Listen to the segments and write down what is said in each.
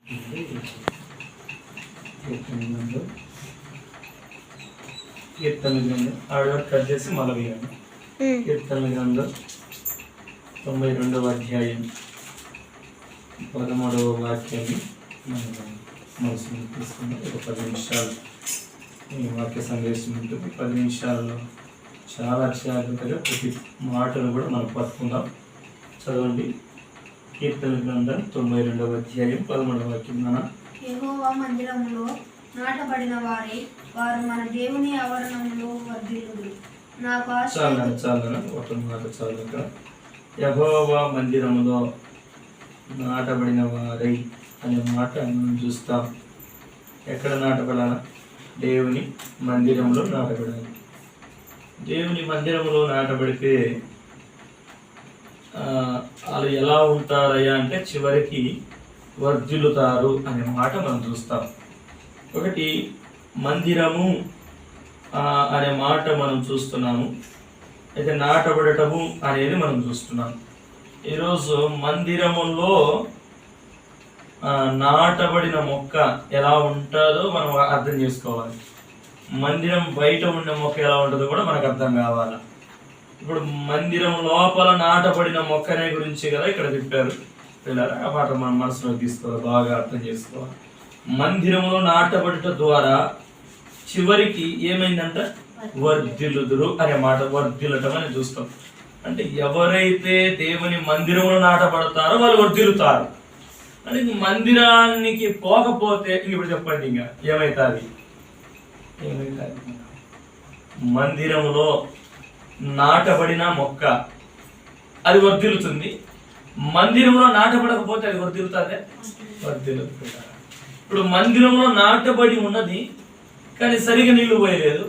కీర్తన గ్రంథం ఆవిడ కట్ చేసి మళ్ళీ వేయండి. కీర్తన గ్రంథం 92వ అధ్యాయం 13వ వాక్యాన్ని మనం మనసులో తీసుకున్నాం. ఒక 10 నిమిషాలు ఈ వాక్య సందేశం ఉంటుంది. 10 నిమిషాలలో చాలా జాగ్రత్తగా ప్రతి మాటను కూడా మనం పట్టుకుందాం. చదవండి. కీర్తన గ్రంథం 92వ అధ్యాయం 13వ వాక్యం. యెహోవా మందిరములో నాటబడిన వారు మన దేవుని ఆవరణంలో వర్ధిల్లుదురు. నాకు చాలా ఒక మాట చాలు. యెహోవా మందిరములో నాటబడిన వారై అనే మాట మనం చూస్తాం. ఎక్కడ నాటబడాలా? దేవుని మందిరంలో నాటబడాలి. దేవుని మందిరంలో నాటబడితే వాళ్ళు ఎలా ఉంటారయ్యా అంటే చివరికి వర్ధిల్లుతారు అనే మాట మనం చూస్తాం. ఒకటి మందిరము అనే మాట మనం చూస్తున్నాము. అయితే నాటబడటము అనేది మనం చూస్తున్నాం. ఈరోజు మందిరములో నాటబడిన మొక్క ఎలా ఉంటుందో మనం అర్థం చేసుకోవాలి. మందిరం బయట ఉన్న మొక్క ఎలా ఉంటుందో కూడా మనకు అర్థం కావాలి. ఇప్పుడు మందిరం లోపల నాటబడిన మొక్కనే గురించి కదా ఇక్కడ చెప్పారు. పిల్లలు ఆ మాట మన మనసులో తీసుకోవాలి, బాగా అర్థం చేసుకోవాలి. మందిరంలో నాటబడట ద్వారా చివరికి ఏమైందంట? వర్ధిల్లుదురు అనే మాట. వర్ధిల్లటం అని చూస్తాం. అంటే ఎవరైతే దేవుని మందిరంలో నాటబడతారో వాళ్ళు వర్ధిల్లుతారు. అంటే మందిరానికి పోకపోతే ఇప్పుడు చెప్పండి ఇంకా ఏమైతుంది? మందిరంలో నాటబడిన మొక్క అది వర్ధిల్లుతుంది. మందిరంలో నాటబడకపోతే అది వర్ధిల్లుతుంది? వర్ధిల్లుతుంది. ఇప్పుడు మందిరంలో నాటబడి ఉన్నది కానీ సరిగా నీళ్లు పోయలేదు,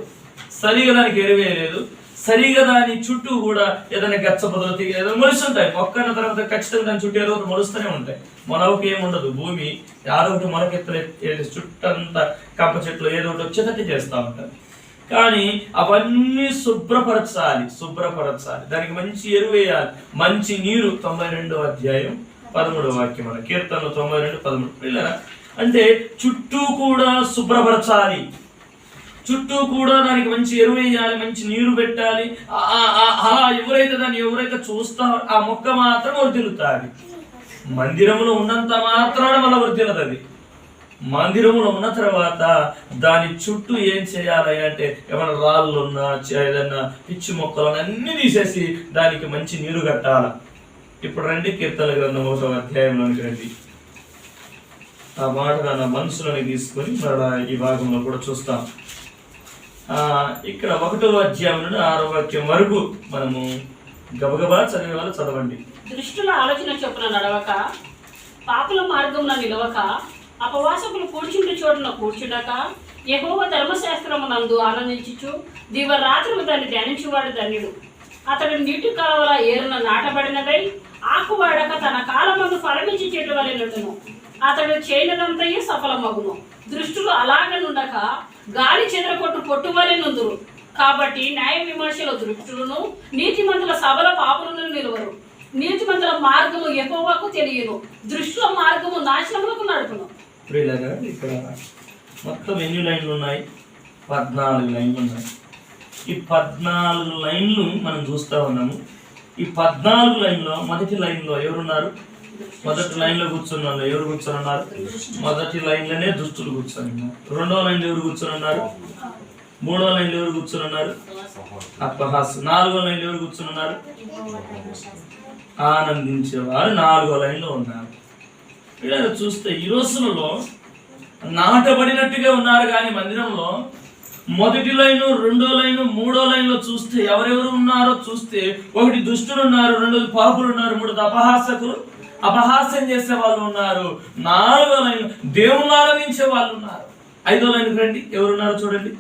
సరిగా దానికి ఎరువేయలేదు, సరిగా దాని చుట్టూ కూడా ఏదైనా గచ్చ పద్ధతి ఏదైనా మొలుస్తుంటాయి. మొక్కన తర్వాత ఖచ్చితంగా దాని చుట్టూ ఏదో ఒకటి మొలుస్తూనే ఉంటాయి. మనకి ఏముండదు. భూమి యాదో ఒకటి మొలకెత్తలే చుట్టంతా కప్ప చెట్లు ఏదో ఒకటి వచ్చేటట్టు చేస్తూ ఉంటారు. కానీ అవన్నీ శుభ్రపరచాలి. దానికి మంచి ఎరువు వేయాలి, మంచి నీరు. 92వ అధ్యాయం 13వ వాక్యం మన కీర్తనలు 92:13. పిల్లరా అంటే చుట్టూ కూడా శుభ్రపరచాలి, చుట్టూ కూడా దానికి మంచి ఎరువు వేయాలి, మంచి నీరు పెట్టాలి. అలా ఎవరైతే చూస్తారో ఆ మొక్క మాత్రం వర్ధిల్లుతాది. మందిరంలో ఉన్నంత మాత్రాన మళ్ళీ వర్ధిల్లదు. అది మందిరంలో ఉన్న తర్వాత దాని చుట్టూ ఏం చేయాలి అంటే ఏమైనా రాళ్ళు ఉన్నా ఏదన్నా పిచ్చి మొక్కలు అన్నీ తీసేసి దానికి మంచి నీరు కట్టాల. ఇప్పుడు రండి కీర్తన గ్రంథం 1వ అధ్యాయంలోనికి రండి. ఆ మాట నా మనసులోని తీసుకొని మరలా ఈ భాగంలో కూడా చూస్తాం. ఇక్కడ 1వ అధ్యాయం నుండి 6వ వాక్యం వరకు మనము గబగబా చదివే వాళ్ళు చదవండి. దృష్టుల ఆలోచన చొప్పున నడవక, పాపుల మార్గమున నిలవక, అపవాసకులు కూర్చుంటే చోటున కూర్చుండక, యెహోవా ధర్మశాస్త్రమునందు ఆనందించుచు దివరాత్రులు దాన్ని ధ్యానించువాడు ధన్యుడు. అతడు నీటి కావల ఏరున నాటబడినదై ఆకువాడక తన కాలమందు ఫలమించి చెట్టు వలె నుండును. అతడు చేయనదంతయే సఫలమగును. దృష్టులు అలాగనుండక గాలి చెదరగొట్టు పొట్టు వలె నుందురు. కాబట్టి న్యాయ విమర్శల దృష్టులను, నీతిమంతుల సభల పాపులను నిలువరు. నీతిమంతుల మార్గము యెహోవాకు తెలియను, దృష్టుల మార్గము నాశనములకు నడుపును. ఇక్కడ మొత్తం ఎన్ని లైన్లు ఉన్నాయి? 14 లైన్లు ఉన్నాయి. ఈ 14 లైన్లు మనం చూస్తూ ఉన్నాము. ఈ 14 లైన్లో మొదటి లైన్లో ఎవరున్నారు? మొదటి లైన్లో కూర్చొని ఉన్నారు. ఎవరు కూర్చొని ఉన్నారు? మొదటి లైన్లోనే దుష్టులు కూర్చొని ఉన్నారు. 2వ లైన్లో ఎవరు కూర్చొని ఉన్నారు? 3వ లైన్లో ఎవరు కూర్చొని ఉన్నారు? అపహాస్. 4వ లైన్లో ఎవరు కూర్చొని ఉన్నారు? ఆనందించేవారు 4వ లైన్లో ఉన్నారు. ఇలా చూస్తే ఈ రోజులలో నాటబడినట్టుగా ఉన్నారు. కానీ మందిరంలో మొదటి లైను, 2వ లైను, 3వ లైన్లో చూస్తే ఎవరెవరు ఉన్నారో చూస్తే, ఒకటి దుష్టులు ఉన్నారు, 2వ పాపులు ఉన్నారు, 3వ అపహాస్యం చేసే వాళ్ళు ఉన్నారు, 4వ లైన్ దేవుని ఆరాధించే వాళ్ళు ఉన్నారు. 5వ లైన్కి రండి. ఎవరున్నారు చూడండి.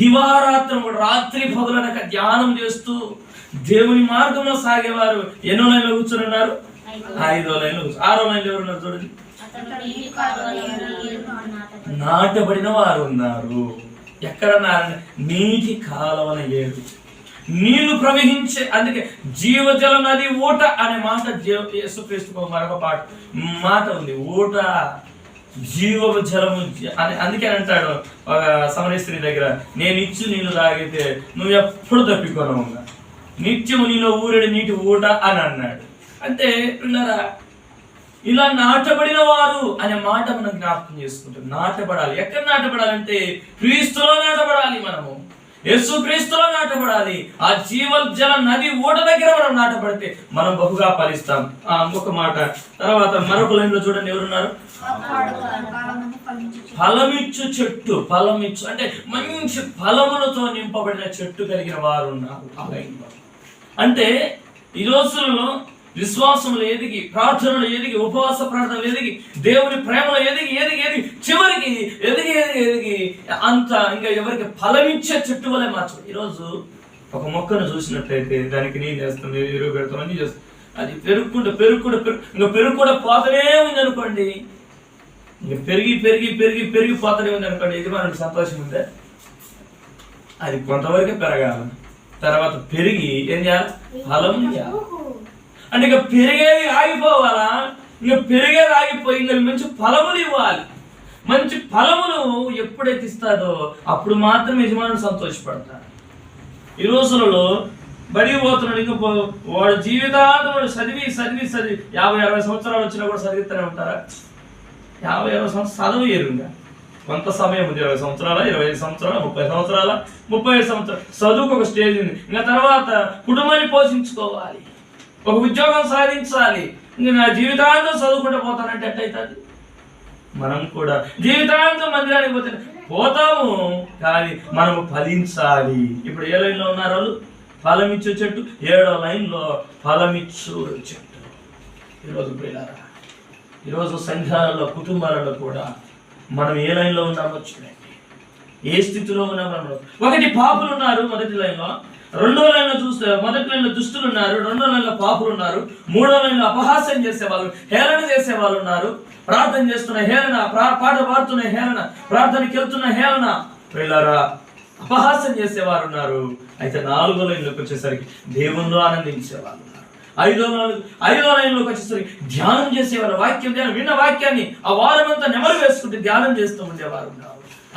దివారాత్రము రాత్రి పగలనక ధ్యానం చేస్తూ దేవుని మార్గంలో సాగేవారు ఎన్నో లైన్లో కూర్చొని ఉన్నారు? 5వ లైన్లో. 6వ లైన్లో ఎవరున్నారు చూడండి. నాటబడిన వారు ఉన్నారు. ఎక్కడ నీటి కాలవన ఏరు. నీళ్లు ప్రవహించే, అందుకే జీవజల నది ఊట అనే మాట యేసుక్రీస్తు మరొక మాట ఉంది, ఊట జీవ జలము అని. అందుకే అంటాడు సమరయ స్త్రీ దగ్గర, నేను ఇచ్చి నీళ్లు తాగితే నువ్వు ఎప్పుడు తప్పికొనవు, నిత్యము నీలో ఊరేడు నీటి ఊట అని అన్నాడు. అంటే పిల్లరా, ఇలా నాటబడిన వారు అనే మాట మనం జ్ఞాపకం చేసుకుంటాం. నాటబడాలి. ఎక్కడ నాటబడాలంటే క్రీస్తులో నాటబడాలి. మనము యేసు క్రీస్తులో నాటబడాలి. ఆ జీవజల నది ఊట దగ్గర మనం నాటబడితే మనం బహుగా ఫలిస్తాం. ఇంకొక మాట తర్వాత మరొక లైన్లో చూడండి, ఎవరున్నారు? ఫలమిచ్చు చెట్టు. ఫలమిచ్చు అంటే మంచి ఫలములతో నింపబడిన చెట్టు కలిగిన వారు ఉన్నారు ఆ లైన్లో. అంటే ఈ రోజుల్లో విశ్వాసంలో ఎదిగి, ప్రార్థనలు ఎదిగి, ఉపవాస ప్రార్థనలు ఎదిగి, దేవుని ప్రేమలో ఎదిగి చివరికి ఎదిగి అంత ఇంకా ఎవరికి ఫలమిచ్చే చెట్టు వలె మార్చు. ఈరోజు ఒక మొక్కను చూసినట్లయితే దానికి నీళ్ళు వేస్తుంది, ఎరువు పెడతాం, అన్ని చేస్తాం, అది ఇంకా పెరుగు కూడా పోతనే ఉంది అనుకోండి, ఇంకా పెరిగి పోతనే ఉంది అనుకోండి, ఇది మనకు సంతోషం ఉందే? అది కొంతవరకే పెరగాలి, తర్వాత పెరిగి ఏం చేయాలి? ఫలం చేయాలి. అంటే ఇక పెరిగేది ఆగిపోవాలా? ఇంకా పెరిగేది ఆగిపోయి ఇంకా మంచి ఫలములు ఇవ్వాలి. మంచి ఫలములు ఎప్పుడైతే ఇస్తాడో అప్పుడు మాత్రం యజమానుడు సంతోషపడతాడు. ఈ రోజులలో బడికి పోతున్నాడు, ఇంకా వాడు జీవితాంతం వాడు చదివి 50-60 సంవత్సరాలు వచ్చినా కూడా చదివిస్తూనే ఉంటారా? 50-60 సంవత్సరాలు చదవలేరు. ఇంకా కొంత సమయం ఉంది, 20 సంవత్సరాల, 25 సంవత్సరాల, 30 సంవత్సరాల, 35 సంవత్సరాలు చదువుకు ఒక స్టేజ్ ఉంది. ఇంకా తర్వాత కుటుంబాన్ని పోషించుకోవాలి, ఒక ఉద్యోగం సాధించాలి. ఇంక నా జీవితాంతం చదువుకుంటూ పోతానంటే ఎట్టయితుంది? మనం కూడా జీవితాంతం మందిరానికి పోతాము, కానీ మనము ఫలించాలి. ఇప్పుడు ఏ లైన్లో ఉన్నారు వాళ్ళు? ఫలమిచ్చు చెట్టు. 7వ లైన్లో ఫలమిచ్చు చెట్టు. ఈరోజు సంఘాలలో, కుటుంబాలలో కూడా మనం ఏ లైన్లో ఉన్నామో చూడండి, ఏ స్థితిలో ఉన్నామో. ఒకటి పాపులు ఉన్నారు మొదటి లైన్లో, 2వ లైన్లో చూస్తే మొదటి లైన్లో దుష్టులు ఉన్నారు, 2వ లైన్లో పాపులు ఉన్నారు, 3వ లైన్లో అపహాస్యం చేసేవాళ్ళు, హేళన చేసేవాళ్ళు ఉన్నారు, ప్రార్థన చేస్తున్న హేళన, పాట పాడుతున్న హేళన, ప్రార్థనకి వెళ్తున్న హేళన, పిల్లరా అపహాస్యం చేసేవారు ఉన్నారు. అయితే 4వ లైన్లోకి వచ్చేసరికి దేవునిలో ఆనందించేవాళ్ళు ఉన్నారు. 5వ లైన్లోకి వచ్చేసరికి ధ్యానం చేసేవారు, ధ్యానం విన్న వాక్యాన్ని ఆ వారం అంతా నెమరు వేసుకుంటే ధ్యానం చేస్తూ ఉండేవారు ఉన్నారు.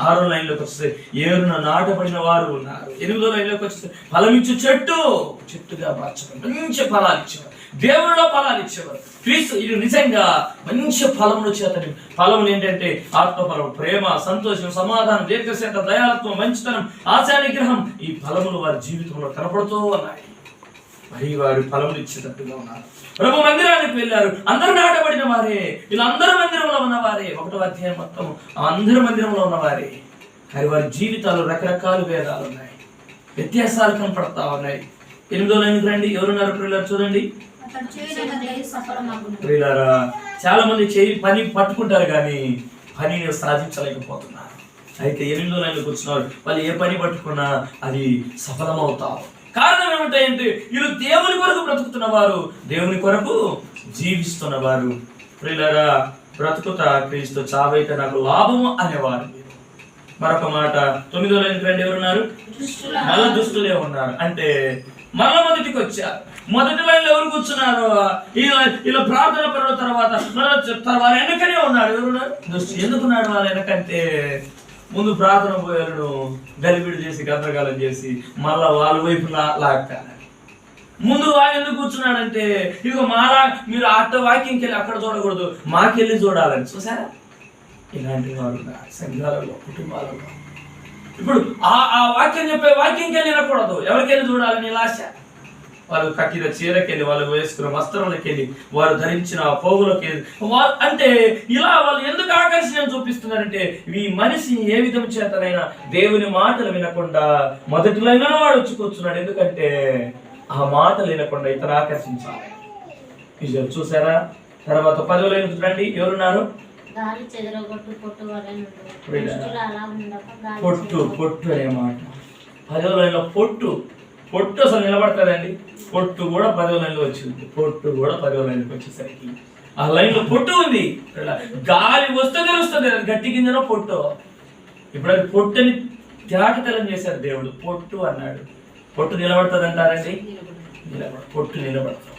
6వ లైన్లోకి వచ్చేసరి ఏరున నాటబడిన వారు ఉన్నారు. 8వ లైన్లోకి వచ్చేసరి ఫలమిచ్చు చెట్టుగా మార్చడం, మంచి ఫలాలు ఇచ్చేవారు, దేవుడిలో ఫలాలు ఇచ్చేవారు. క్రీస్తు ఇది నిజంగా మంచి ఫలముల చేత. ఫలములు ఏంటంటే ఆత్మఫలం, ప్రేమ, సంతోషం, సమాధానం, దీర్ఘశాంతం, దయాత్వం, మంచితనం, ఆశా నిగ్రహం. ఈ ఫలములు వారి జీవితంలో కనపడుతూ ఉన్నాయి. మరి వారు ఫలములు ఇచ్చేటట్టుగా ఉన్నారు. ప్రభు మందిరానికి వెళ్ళారు, అందరూ నాటబడిన వారే, వీళ్ళందరూ మందిరంలో ఉన్నవారే. 1వ అధ్యాయం మొత్తం అందరూ మందిరంలో ఉన్నవారే, కానీ వారి జీవితాలు రకరకాల భేదాలు ఉన్నాయి, వ్యత్యాసాలు కనపడతా ఉన్నాయి. 8వ లైన్కి రండి, ఎవరున్నారు పిల్లలు చూడండి. పిల్లరా చాలా మంది పని పట్టుకుంటారు కానీ పనిని సాధించలేకపోతున్నారు. అయితే 8వ లైన్లోకి వచ్చినారు, వాళ్ళు ఏ పని పట్టుకున్నా అది సఫలమవుతారు. కారణం ఏమిటంటే వీళ్ళు దేవుని కొరకు బ్రతుకుతున్నవారు, దేవుని కొరకు జీవిస్తున్నవారు. ప్రియులారా, బ్రతుకుతా క్రీస్తు, చావైతే నాకు లాభము అనేవారు. మరొక మాట 9వ లైన్కి రండి, ఎవరున్నారు? మళ్ళా దుష్టులే ఉన్నారు. అంటే మళ్ళా మొదటికి వచ్చారు. మొదటి లైన్లో ఎవరు కూర్చున్నారు? ఇలా ప్రార్థన పరుల తర్వాత వారు వెనకనే ఉన్నాడు. ఎవరున్నారు? దుష్టులు. ఎందుకున్నాడు వాళ్ళు వెనకంటే ముందు ప్రార్థన పోయాలను గలిబిడి చేసి గందరగాలం చేసి మళ్ళా వాళ్ళ వైపు లాగుతారు. ముందు ఆయన ఎందుకు కూర్చున్నాడంటే ఇదిగో మాలా మీరు వాక్యంకి వెళ్ళి అక్కడ చూడకూడదు, మాకెళ్ళి చూడాలని. చూసారా? ఇలాంటి వాళ్ళు సంఘాలలో, కుటుంబాలలో ఇప్పుడు ఆ వాక్యం చెప్పే వాక్యంకి వెళ్ళి వినకూడదు. ఎవరికెళ్ళి చూడాలని లాశ? వాళ్ళు కట్టిన చీరకెళ్ళి, వాళ్ళు వేసుకున్న వస్త్రంలోకి వెళ్ళి, వారు ధరించిన పోగులకి వెళ్ళి, అంటే ఇలా వాళ్ళు ఎందుకు ఆకర్షణ చూపిస్తున్నారంటే ఈ మనిషి ఏ విధం చేతనైనా దేవుని మాటలు వినకుండా మొదటి లైన్లో వాడు వచ్చి కూర్చున్నాడు. ఎందుకంటే ఆ మాటలు వినకుండా ఇతను ఆకర్షించాలి. ఇది చూసారా? తర్వాత 10వ లైన్ రండి, ఎవరున్నారు? పొట్టు అనే మాట 10వ లైన్లో పొట్టు అసలు నిలబడతాదండి. పొట్టు కూడా 10వ లైన్లో వచ్చింది. పొట్టు కూడా 10వ లైన్కి వచ్చేసరికి ఆ లైన్లో పొట్టు ఉంది. గాలి వస్తే తెలుస్తుంది అది గట్టి కిందనో పొట్టు. ఇప్పుడు అది పొట్టుని త్యాగతలం చేశారు దేవుడు. పొట్టు అన్నాడు. పొట్టు నిలబడుతుంది అంటారండి, పొట్టు నిలబడతాం.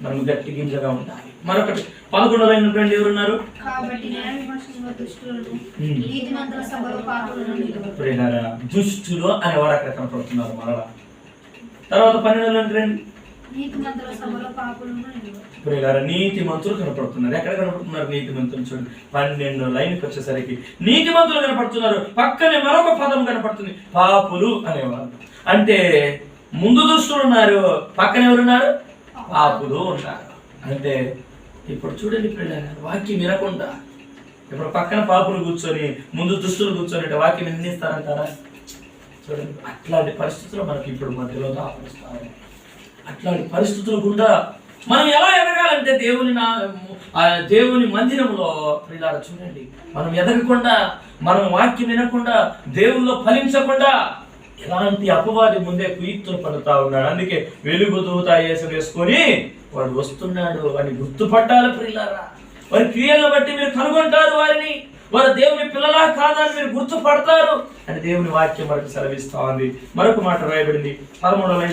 మనం గట్టి గింజగా ఉండాలి. మరొకటి 11వ లైన్ ఫ్రెండ్ ఎవరున్నారు? కాబట్టి న్యాయ విమర్శకుల దుష్టులను నీతిమంతుల సభలో పాపులను నిలబెట్టు. ప్రియులారా, దుష్టులు అనే వారు అక్కడ కనపడుతున్నారు మరలా. తర్వాత 12వ లైన్ ఫ్రెండ్, నీతిమంతుల సభలో పాపులను నిలబెట్టు. ప్రియులారా, నీతి మంతులు కనపడుతున్నారు. ఎక్కడ కనపడుతున్నారు నీతి మంతులు? చూడండి 12వ లైన్కి వచ్చేసరికి నీతి మంతులు కనపడుతున్నారు. పక్కనే మరొక పదం కనపడుతుంది, పాపులు అనేవారు. అంటే ముందు దుష్టులు ఉన్నారు, పక్కన ఎవరున్నారు? పాపులు ఉన్నారు. అంటే ఇప్పుడు చూడండి ప్రియులారా, వాక్యం వినకుండా ఇప్పుడు పక్కన పాపులు కూర్చొని ముందు దుష్టులు కూర్చొని వాక్యం నిందిస్తారంటారా? చూడండి, అట్లాంటి పరిస్థితులు మనకి ఇప్పుడు మధ్యలో దాపరుస్తారు. అట్లాంటి పరిస్థితులు గుండా మనం ఎలా ఎదగాలంటే దేవుని మందిరంలో ప్రియులారా చూడండి, మనం ఎదగకుండా, మనం వాక్యం వినకుండా, దేవుల్లో ఫలించకుండా ఎలాంటి అపవాది ముందే కుయుక్తులు పడుతూ ఉన్నాడు. అందుకే వెలుగు దూత వేసుకొని వాడు వస్తున్నాడు అని గుర్తుపట్టాలి ప్రియులారా. వారి క్రియలను బట్టి మీరు కనుగొంటారు వారిని, వారు దేవుని పిల్లలా కాదని మీరు గుర్తుపడతారు అని దేవుని వాక్యం మనకు సెలవిస్తా ఉంది. మరొక మాట రాయబడింది 13వ లైన్